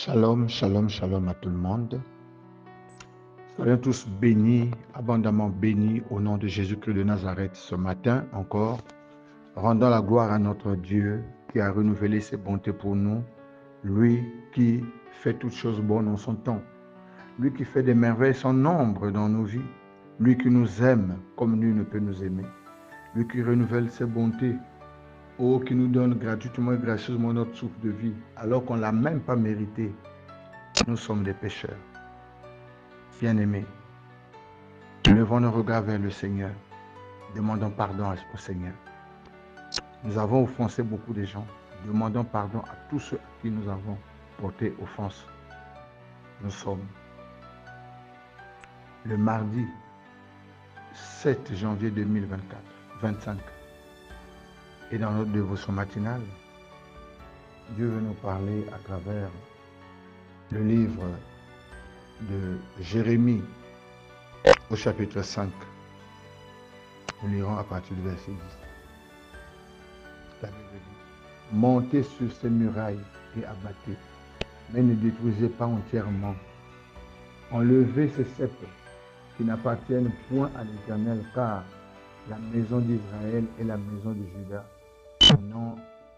Shalom, shalom, shalom à tout le monde. Soyons tous bénis, abondamment bénis au nom de Jésus-Christ de Nazareth ce matin encore. Rendons la gloire à notre Dieu qui a renouvelé ses bontés pour nous. Lui qui fait toutes choses bonnes en son temps. Lui qui fait des merveilles sans nombre dans nos vies. Lui qui nous aime comme nul ne peut nous aimer. Lui qui renouvelle ses bontés. Oh, qui nous donne gratuitement et gracieusement notre souffle de vie alors qu'on ne l'a même pas mérité. Nous sommes des pécheurs. Bien-aimés, levons nos regards vers le Seigneur. Demandons pardon au Seigneur. Nous avons offensé beaucoup de gens. Demandons pardon à tous ceux à qui nous avons porté offense. Nous sommes le mardi 7 janvier 2025. Et dans notre dévotion matinale, Dieu veut nous parler à travers le livre de Jérémie au chapitre 5. Nous lirons à partir du verset 10. La Bible dit: montez sur ces murailles et abattez, mais ne détruisez pas entièrement. Enlevez ces sceptres qui n'appartiennent point à l'Éternel, car la maison d'Israël et la maison de Juda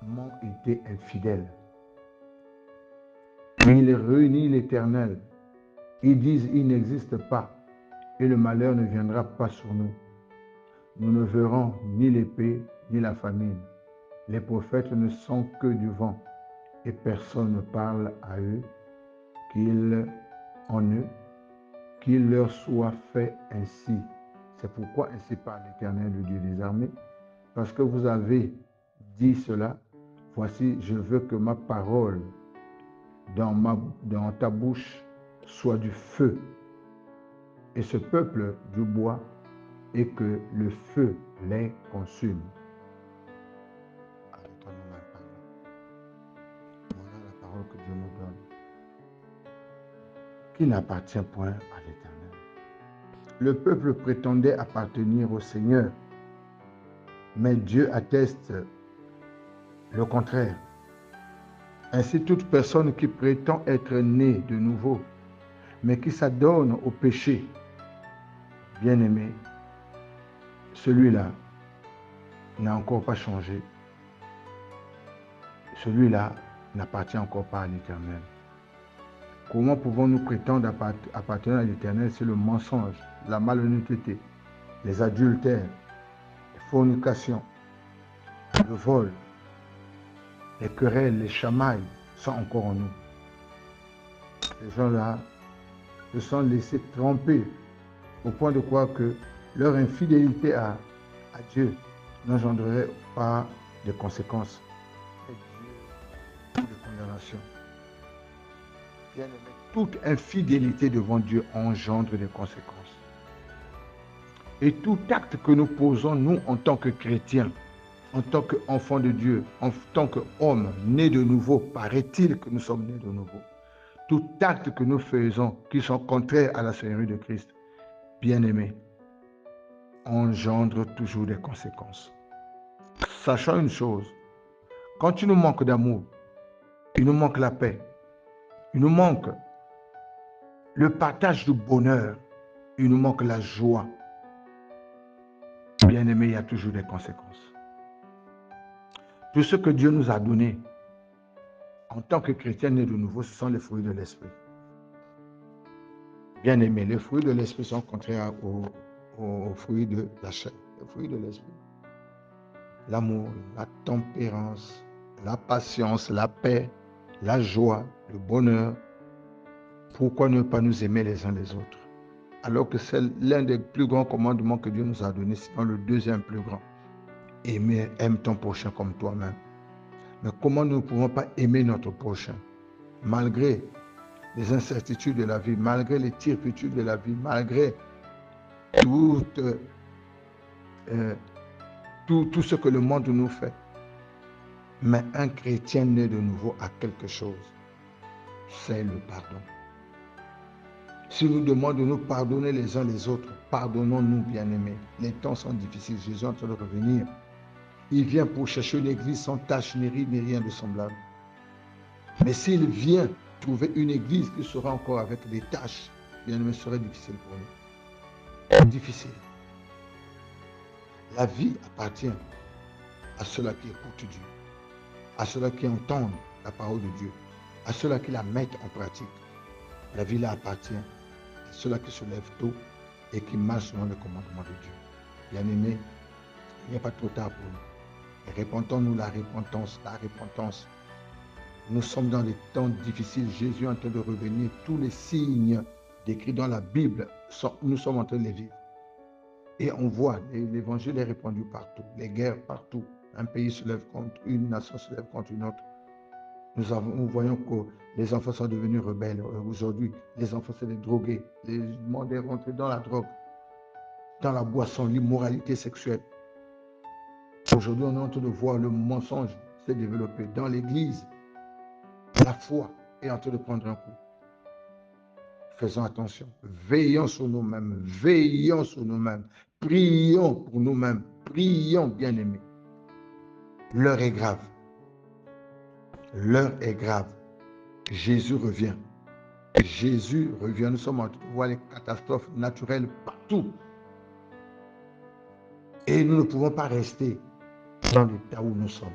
m'ont été infidèles. Ils réunissent l'Éternel. Ils disent: il n'existe pas, et le malheur ne viendra pas sur nous. Nous ne verrons ni l'épée, ni la famine. Les prophètes ne sont que du vent, et personne ne parle à eux, qu'il leur soit fait ainsi. C'est pourquoi ainsi parle l'Éternel, le Dieu des armées, parce que vous avez dit cela. Voici, je veux que ma parole dans ta bouche soit du feu, et ce peuple du bois, et que le feu les consume. Arrêtons-nous maintenant. Voilà la parole que Dieu nous donne, qui n'appartient point à l'Éternel. Le peuple prétendait appartenir au Seigneur, mais Dieu atteste le contraire. Ainsi, toute personne qui prétend être née de nouveau, mais qui s'adonne au péché, bien-aimé, celui-là n'a encore pas changé. Celui-là n'appartient encore pas à l'Éternel. Comment pouvons-nous prétendre appartenir à l'Éternel si le mensonge, la malhonnêteté, les adultères, les fornications, le vol, les querelles, les chamailles sont encore en nous? Ces gens-là se sont laissés tromper au point de croire que leur infidélité à Dieu n'engendrerait pas de conséquences et de condamnation. Bien-aimé, toute infidélité devant Dieu engendre des conséquences. Et tout acte que nous posons, nous, en tant que chrétiens, en tant qu'enfants de Dieu, en tant qu'hommes nés de nouveau, paraît-il que nous sommes nés de nouveau. Tout acte que nous faisons qui sont contraires à la Seigneurie de Christ, bien-aimés, engendre toujours des conséquences. Sachant une chose, quand il nous manque d'amour, il nous manque la paix, il nous manque le partage du bonheur, il nous manque la joie. Bien-aimés, il y a toujours des conséquences. Tout ce que Dieu nous a donné en tant que chrétiens nés de nouveau, ce sont les fruits de l'esprit. Bien-aimés, les fruits de l'esprit sont contraires aux fruits de la chair. Les fruits de l'esprit: l'amour, la tempérance, la patience, la paix, la joie, le bonheur. Pourquoi ne pas nous aimer les uns les autres? Alors que c'est l'un des plus grands commandements que Dieu nous a donné, sinon le deuxième plus grand. Aime ton prochain comme toi-même. Mais comment nous ne pouvons pas aimer notre prochain, malgré les incertitudes de la vie, malgré les turpitudes de la vie, malgré tout ce que le monde nous fait? Mais un chrétien né de nouveau a quelque chose, c'est le pardon. Si nous demandons de nous pardonner les uns les autres, pardonnons-nous, bien-aimés. Les temps sont difficiles, Jésus est en train de revenir. Il vient pour chercher une église sans tache, ni ride, ni rien de semblable. Mais s'il vient Trouver une église qui sera encore avec des tâches, bien aimé, serait difficile pour nous. Difficile. La vie appartient à ceux-là qui écoutent Dieu, à ceux-là qui entendent la parole de Dieu, à ceux-là qui la mettent en pratique. La vie là appartient à ceux-là qui se lèvent tôt et qui marchent selon le commandement de Dieu. Bien-aimés, il n'y a pas trop tard pour nous. Et répandons-nous la repentance, la repentance. Nous sommes dans des temps difficiles. Jésus est en train de revenir. Tous les signes décrits dans la Bible, nous sommes en train de les vivre. Et on voit, l'évangile est répandu partout, les guerres partout. Un pays se lève contre une nation, se lève contre une autre. Nous voyons que les enfants sont devenus rebelles. Aujourd'hui, les enfants, c'est des drogués. Les monde est rentré dans la drogue, dans la boisson, l'immoralité sexuelle. Aujourd'hui, on est en train de voir le mensonge se développer dans l'église. La foi est en train de prendre un coup. Faisons attention. Veillons sur nous-mêmes. Veillons sur nous-mêmes. Prions pour nous-mêmes. Prions, bien-aimés. L'heure est grave. L'heure est grave. Jésus revient. Jésus revient. Nous sommes en train de voir les catastrophes naturelles partout. Et nous ne pouvons pas rester dans l'état où nous sommes.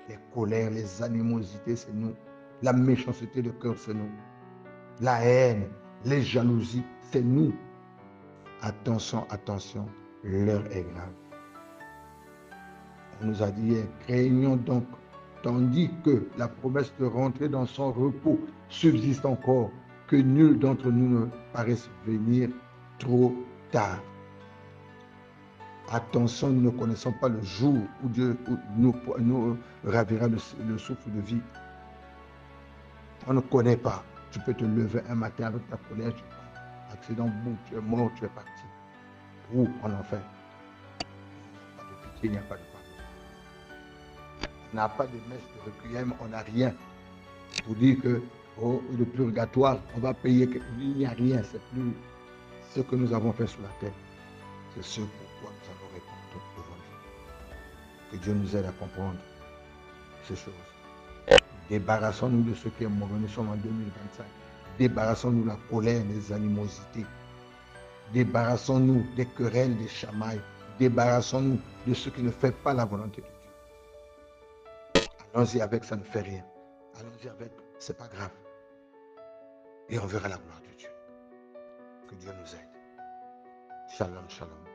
Les colères, les animosités, c'est nous. La méchanceté de cœur, c'est nous. La haine, les jalousies, c'est nous. Attention, attention, l'heure est grave. On nous a dit, craignons donc, tandis que la promesse de rentrer dans son repos subsiste encore, que nul d'entre nous ne paraisse venir trop tard. Attention, nous ne connaissons pas le jour où Dieu nous ravira le souffle de vie. On ne connaît pas. Tu peux te lever un matin avec ta colère, accident, boum, tu es mort, tu es parti. Ou en enfer. Il n'y a pas de pardon. On n'a pas de messe de requiem, on n'a rien. Pour dire que le purgatoire, on va payer. Il n'y a rien, c'est plus ce que nous avons fait sur la terre. C'est ce pourquoi nous allons répondre devant Dieu. Que Dieu nous aide à comprendre ces choses. Débarrassons-nous de ce qui est mauvais. Nous sommes en 2025. Débarrassons-nous de la colère, des animosités. Débarrassons-nous des querelles, des chamailles. Débarrassons-nous de ce qui ne fait pas la volonté de Dieu. Allons-y avec, ça ne fait rien. Allons-y avec, c'est pas grave. Et on verra la gloire de Dieu. Que Dieu nous aide. Shalom, shalom.